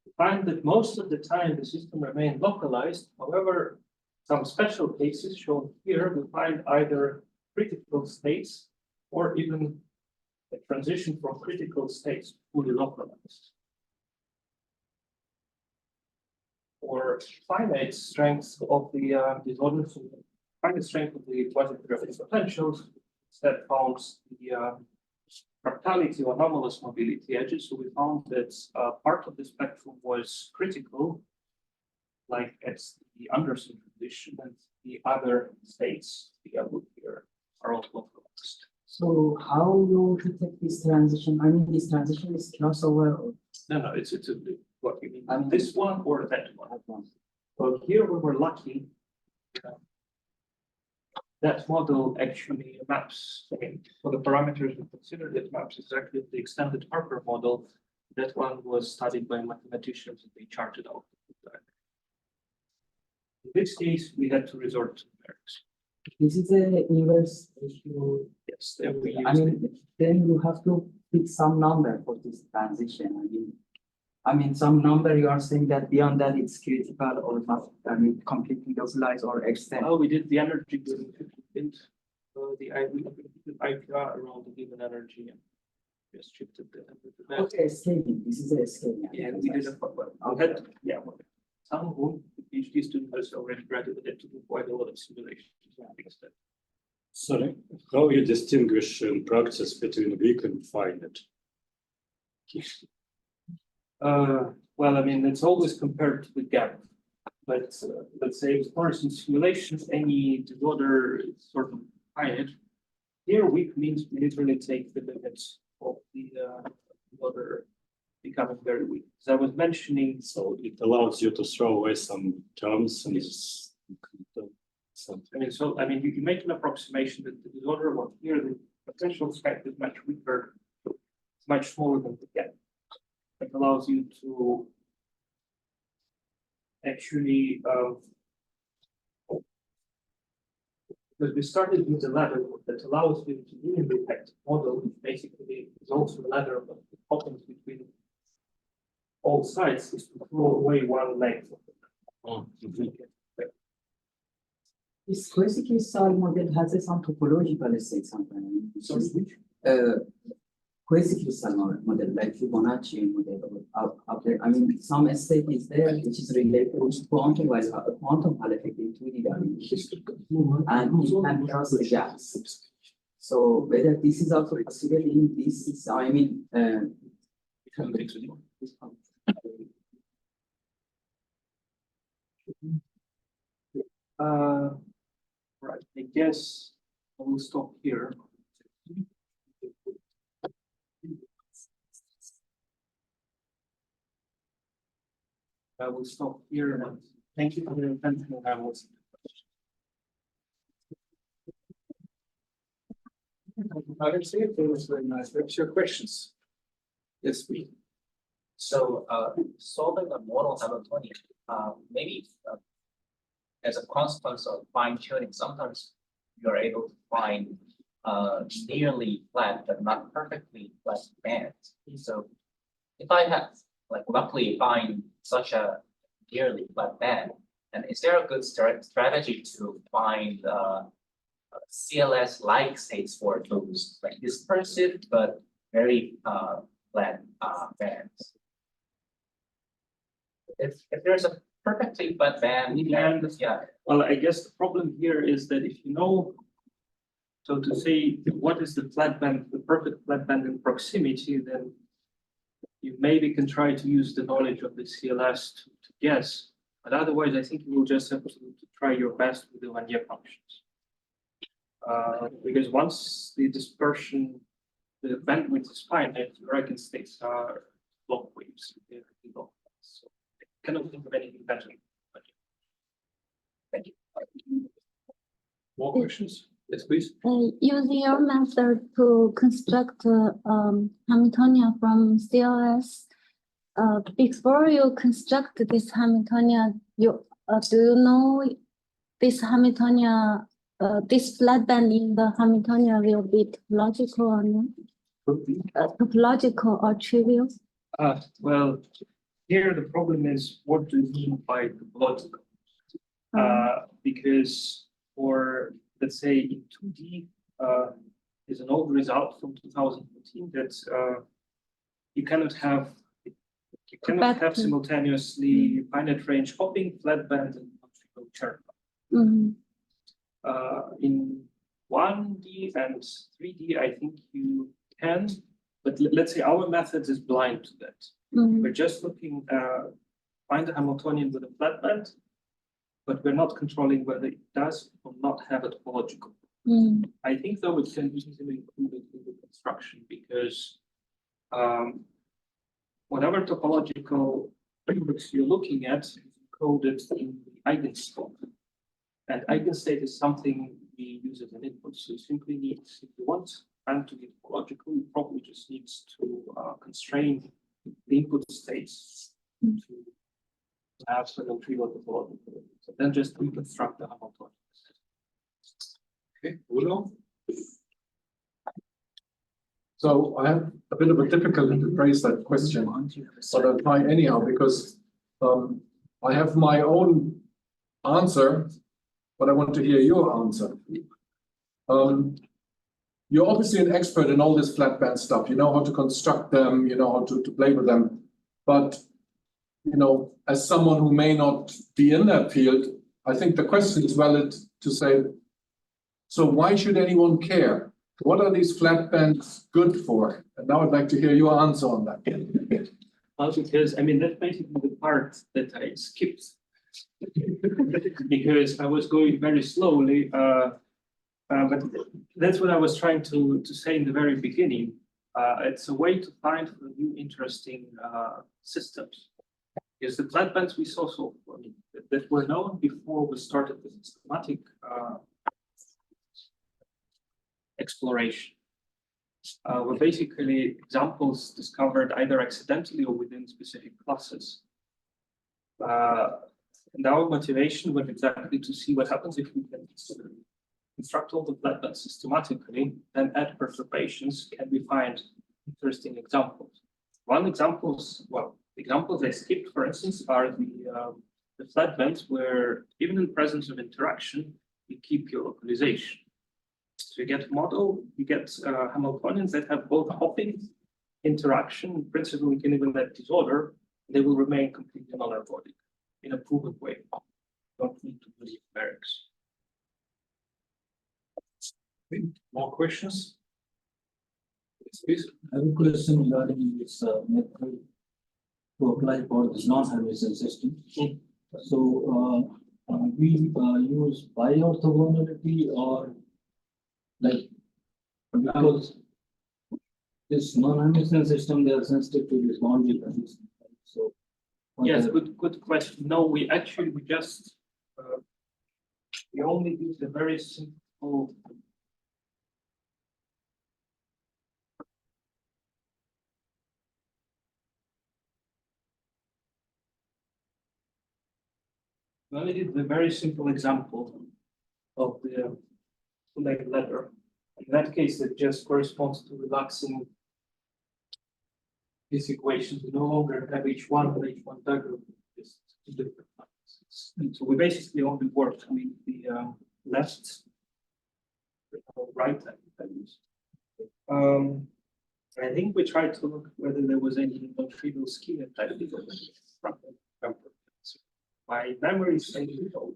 We find that most of the time the system remains localized. However, some special cases shown here, we find either critical states or even a transition from critical states to fully localized. Or finite strength of the disorder, so finite strength of the quasi-periodic potentials that founds the fractality or anomalous mobility edges. So we found that part of the spectrum was critical, like at the Anderson transition, and the other states, the yellow here, are all localized. So how you detect this transition? I mean, this transition is crossover. No, it's What you mean, this one or that one? Well, here we were lucky. That model actually maps, I mean, for the parameters we considered, it maps exactly the extended Harper model. That one was studied by mathematicians and they charted out. In this case, we had to resort to numerics. This is a inverse issue. Yes, then we I used mean, then you have to pick some number for this transition. I mean, some number you are saying that beyond that it's critical or not, I mean, completely localized or extend. Well, we did the energy during 15th, the IPR around the given energy and just shifted the temperature back. Okay, scaling. This is a scaling. Yeah, we did a we had, yeah, well, some of whom the PhD student has already graduated to do quite a lot of simulations. Sorry, how you distinguish in practice between weak and finite? Well, I mean, it's always compared to the gap. But let's say, of course, in simulations, any disorder is sort of finite. Here, weak means we literally take the limits of the disorder becoming very weak. As I was mentioning, So it allows you to throw away some terms and something. I mean, so I mean, you can make an approximation that the disorder, well, here the potential effect is much weaker, it's much smaller than the gap. It allows you to actually, because we started with a ladder that allows you to do the effect model, which basically is also a ladder of the happens between all sides, is to throw away one length of the This quasi-crystal model has some topological state sometimes. Sorry, which? Quasi-crystal model, like Fibonacci model. I mean, some state is there which is related to quantum Hall effect in 2D dimension. And it can cross the gaps. So whether this is also possible in this, I mean, Right, I guess I will stop here. I will stop here and thank you for your attention. I will. Alexei, it was very nice. What's your questions? Yes, please. So, solving a model Hamiltonian, maybe as a consequence of fine tuning, sometimes you're able to find nearly flat but not perfectly flat bands. So, if I have like luckily find such a nearly flat band, and is there a good strategy to find CLS-like states for those like dispersive but very flat bands? If there's a perfectly flat band, and yeah. Well, I guess the problem here is that if you know, so to say, what is the flat band, the perfect flat band in proximity, then you maybe can try to use the knowledge of the CLS to guess. But otherwise, I think you will just have to try your best with the linear functions. Because once the dispersion, the bandwidth is finite, your eigenstates are log waves. So I cannot think of anything better. Thank you. More questions? Yes, please. Using your method to construct Hamiltonian from CLS, before you construct this Hamiltonian, do you know this Hamiltonian, this flat band in the Hamiltonian will be topological or not? Topological or trivial? Well, here the problem is, what do you mean by topological? Because for, let's say, in 2D, is an old result from 2014 that you cannot have simultaneously finite range hopping, flatband, and non-trivial churn. In 1D and 3D, I think you can, but let's say our method is blind to that. We're just looking, find a Hamiltonian with a flatband, but we're not controlling whether it does or not have a topological. I think though it can easily include it in the construction because whatever topological frameworks you're looking at is encoded in the eigenstate. And eigenstate is something we use as an input. So you simply need, if you want band to be topological, you probably just need to constrain the input states to have certain trivial topological. So then just reconstruct the Hamiltonian. Okay, Udo? So I have a bit of a difficulty to phrase that question, but I'll try anyhow because I have my own answer, but I want to hear your answer. You're obviously an expert in all this flatband stuff. You know how to construct them, you know how to play with them. But, you know, as someone who may not be in that field, I think the question is valid to say, so why should anyone care? What are these flatbands good for? And now I'd like to hear your answer on that. Well, because I mean, that's basically the part that I skipped. Because I was going very slowly, but that's what I was trying to say in the very beginning. It's a way to find new interesting systems. Because the flatbands we saw that were known before we started the systematic exploration were basically examples discovered either accidentally or within specific classes. And our motivation was exactly to see what happens if we can construct all the flatbands systematically and add perturbations. Can we find interesting examples? One examples I skipped, for instance, are the flatbands where even in presence of interaction, you keep your localization. So you get a model, you get Hamiltonians that have both hopping, interaction, principle we can even let disorder, they will remain completely non-ergodic in a proven way. You don't need to believe barracks. More questions? Yes, please. I have a question regarding this method to apply for this non-Hermitian system. So we use bi-orthogonality or like because this non-Hermitian system they are sensitive to this boundary condition. So Yes, good question. No, we just we only use a very simple. We only did the very simple example of the two-leg ladder. In that case, it just corresponds to relaxing this equation. We no longer have H1 and H1 dagger, just two different lines. And so we basically only worked with the left, right values. I think we tried to look whether there was any non-trivial scheme type. My memory is saying no.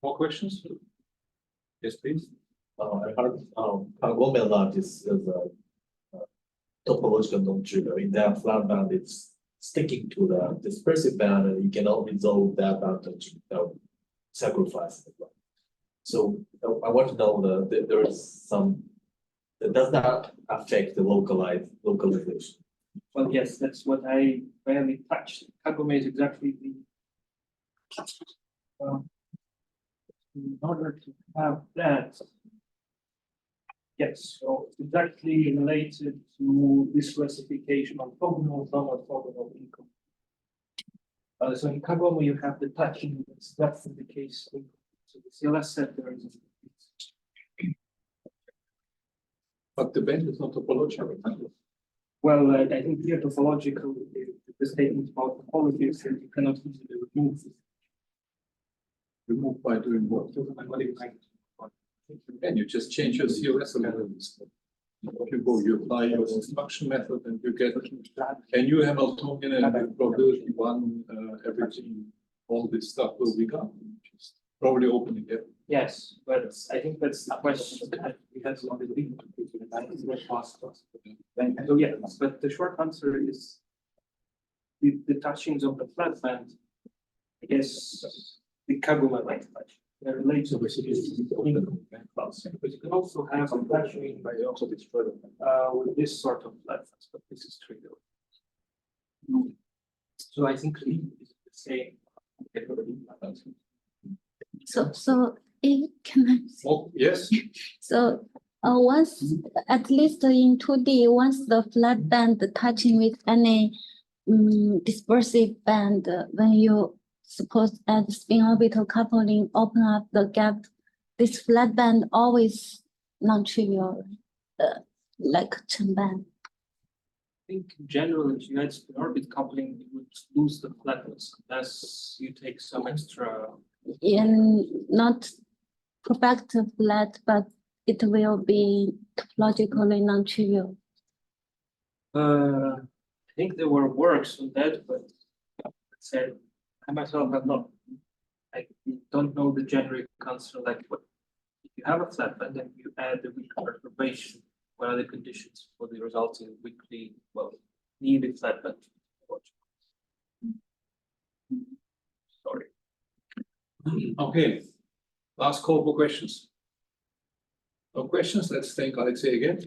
More questions? Yes, please. Percolation is a topological non-trivial. In that flatband, it's sticking to the dispersive band, and you cannot resolve that advantage without sacrificing it. So I want to know there is some that does not affect the localization. Well, yes, that's what I barely touched. Kagome is exactly the. In order to have that, yes, so it's exactly related to this classification of orthogonal, non-orthogonal income. So in Kagome, you have the touching, that's the case. So the CLS set there is. But the band is not topological. Well, I think here topological, the statement about topology is that you cannot easily remove it. Remove by doing what? And you just change your COS elements. You apply your construction method and you get a new Hamiltonian and probability one, everything, all this stuff will be gone. Just probably opening it. Yes, but I think that's the question that we had to leave. So yeah, but the short answer is the touchings of the flatband, I guess the Kagome might touch. They're related to the class. But you can also have a touching by also with this sort of flatbands, but this is trivial. So I think Lee is the same. So if can I? Oh, yes, So once, at least in 2D, once the flat band touching with any dispersive band, when you suppose add spin orbital coupling, open up the gap, this flat band always non-trivial, like Chen band. I think in general, if you had spin orbit coupling, you would lose the flatness unless you take some extra. In not perfect flat, but it will be topologically non-trivial. I think there were works on that, but said I myself have not. I don't know the generic answer. Like, what if you have a flat band and you add the weak perturbation? What are the conditions for the resulting weakly, well, needed flat band? Sorry. okay. Last call for questions. No questions, let's thank Alexei again.